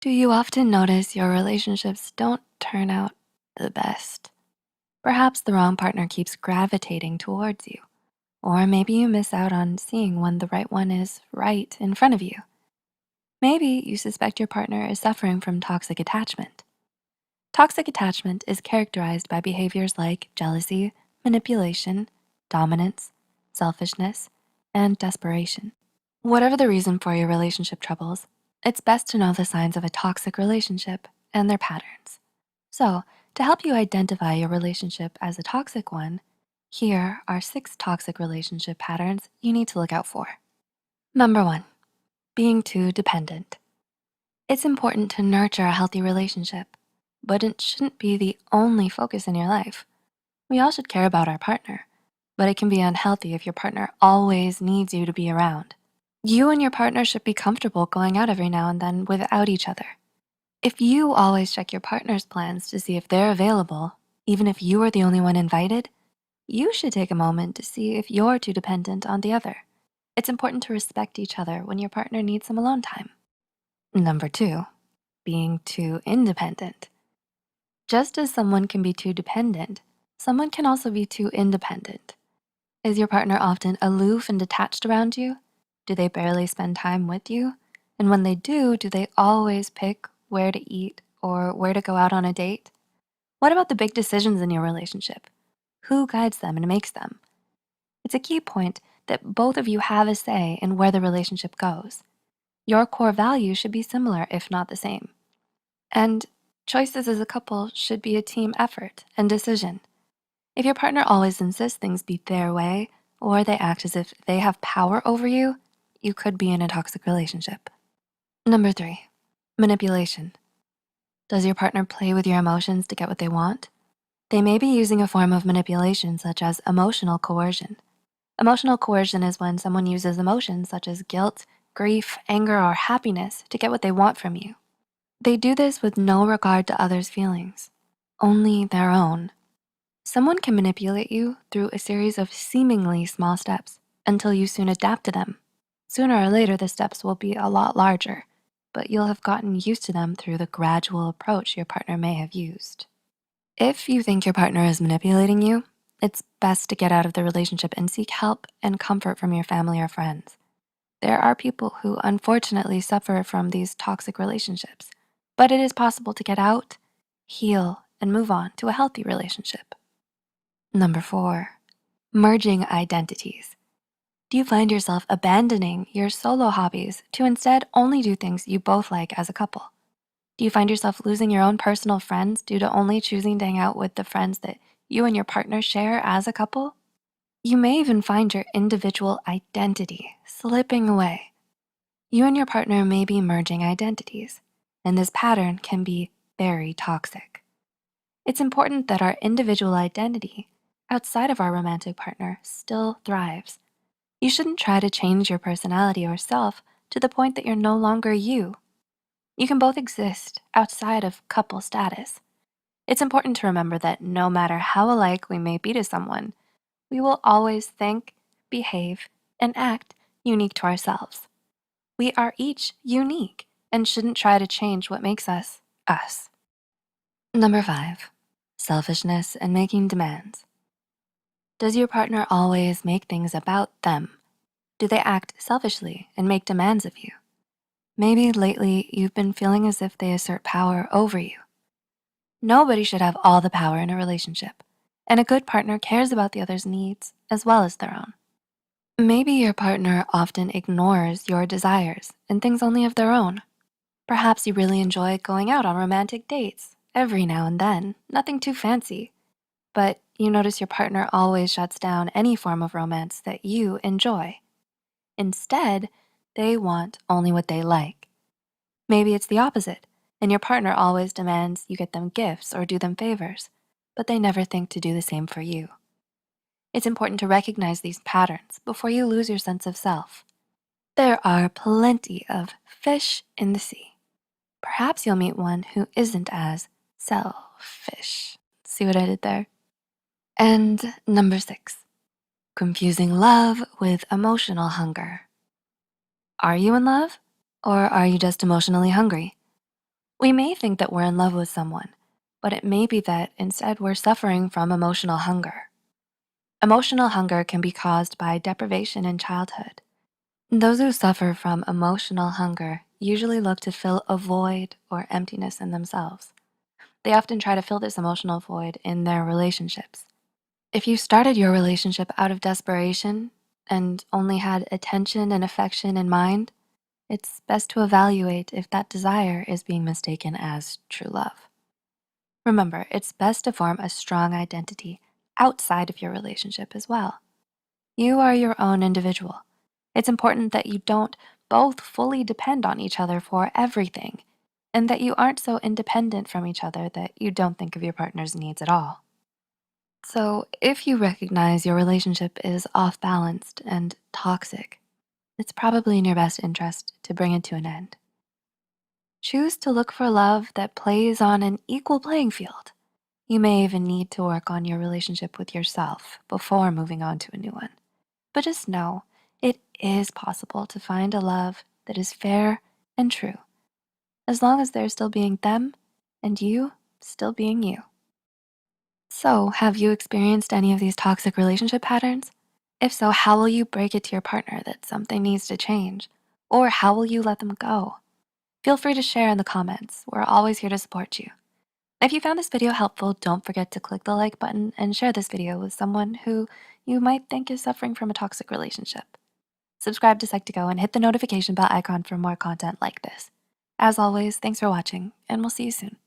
Do you often notice your relationships don't turn out the best? Perhaps the wrong partner keeps gravitating towards you, or maybe you miss out on seeing when the right one is right in front of you. Maybe you suspect your partner is suffering from toxic attachment. Toxic attachment is characterized by behaviors like jealousy, manipulation, dominance, selfishness, and desperation. Whatever the reason for your relationship troubles, it's best to know the signs of a toxic relationship and their patterns. So, to help you identify your relationship as a toxic one, here are 6 toxic relationship patterns you need to look out for. Number 1, being too dependent. It's important to nurture a healthy relationship, but it shouldn't be the only focus in your life. We all should care about our partner, but it can be unhealthy if your partner always needs you to be around. You and your partner should be comfortable going out every now and then without each other. If you always check your partner's plans to see if they're available, even if you are the only one invited, you should take a moment to see if you're too dependent on the other. It's important to respect each other when your partner needs some alone time. Number 2, being too independent. Just as someone can be too dependent, someone can also be too independent. Is your partner often aloof and detached around you? Do they barely spend time with you? And when they do they always pick where to eat or where to go out on a date? What about the big decisions in your relationship? Who guides them and makes them? It's a key point that both of you have a say in where the relationship goes. Your core values should be similar, if not the same. And choices as a couple should be a team effort and decision. If your partner always insists things be their way, or they act as if they have power over you, you could be in a toxic relationship. Number 3, manipulation. Does your partner play with your emotions to get what they want? They may be using a form of manipulation such as emotional coercion. Emotional coercion is when someone uses emotions such as guilt, grief, anger, or happiness to get what they want from you. They do this with no regard to others' feelings, only their own. Someone can manipulate you through a series of seemingly small steps until you soon adapt to them. Sooner or later, the steps will be a lot larger, but you'll have gotten used to them through the gradual approach your partner may have used. If you think your partner is manipulating you, it's best to get out of the relationship and seek help and comfort from your family or friends. There are people who unfortunately suffer from these toxic relationships, but it is possible to get out, heal, and move on to a healthy relationship. Number 4, merging identities. Do you find yourself abandoning your solo hobbies to instead only do things you both like as a couple? Do you find yourself losing your own personal friends due to only choosing to hang out with the friends that you and your partner share as a couple? You may even find your individual identity slipping away. You and your partner may be merging identities, and this pattern can be very toxic. It's important that our individual identity outside of our romantic partner still thrives. You shouldn't try to change your personality or self to the point that you're no longer you. You can both exist outside of couple status. It's important to remember that no matter how alike we may be to someone, we will always think, behave, and act unique to ourselves. We are each unique and shouldn't try to change what makes us, us. Number 5, selfishness and making demands. Does your partner always make things about them? Do they act selfishly and make demands of you? Maybe lately you've been feeling as if they assert power over you. Nobody should have all the power in a relationship, and a good partner cares about the other's needs as well as their own. Maybe your partner often ignores your desires and thinks only of their own. Perhaps you really enjoy going out on romantic dates every now and then, nothing too fancy, but you notice your partner always shuts down any form of romance that you enjoy. Instead, they want only what they like. Maybe it's the opposite, and your partner always demands you get them gifts or do them favors, but they never think to do the same for you. It's important to recognize these patterns before you lose your sense of self. There are plenty of fish in the sea. Perhaps you'll meet one who isn't as selfish. See what I did there? And number 6, confusing love with emotional hunger. Are you in love, or are you just emotionally hungry? We may think that we're in love with someone, but it may be that instead we're suffering from emotional hunger. Emotional hunger can be caused by deprivation in childhood. Those who suffer from emotional hunger usually look to fill a void or emptiness in themselves. They often try to fill this emotional void in their relationships. If you started your relationship out of desperation and only had attention and affection in mind, it's best to evaluate if that desire is being mistaken as true love. Remember, it's best to form a strong identity outside of your relationship as well. You are your own individual. It's important that you don't both fully depend on each other for everything, and that you aren't so independent from each other that you don't think of your partner's needs at all. So, if you recognize your relationship is off balanced and toxic, it's probably in your best interest to bring it to an end. Choose to look for love that plays on an equal playing field. You may even need to work on your relationship with yourself before moving on to a new one. But just know it is possible to find a love that is fair and true, as long as they're still being them and you still being you. So, have you experienced any of these toxic relationship patterns? If so, how will you break it to your partner that something needs to change? Or how will you let them go? Feel free to share in the comments. We're always here to support you. If you found this video helpful, don't forget to click the like button and share this video with someone who you might think is suffering from a toxic relationship. Subscribe to Psych2Go and hit the notification bell icon for more content like this. As always, thanks for watching, and we'll see you soon.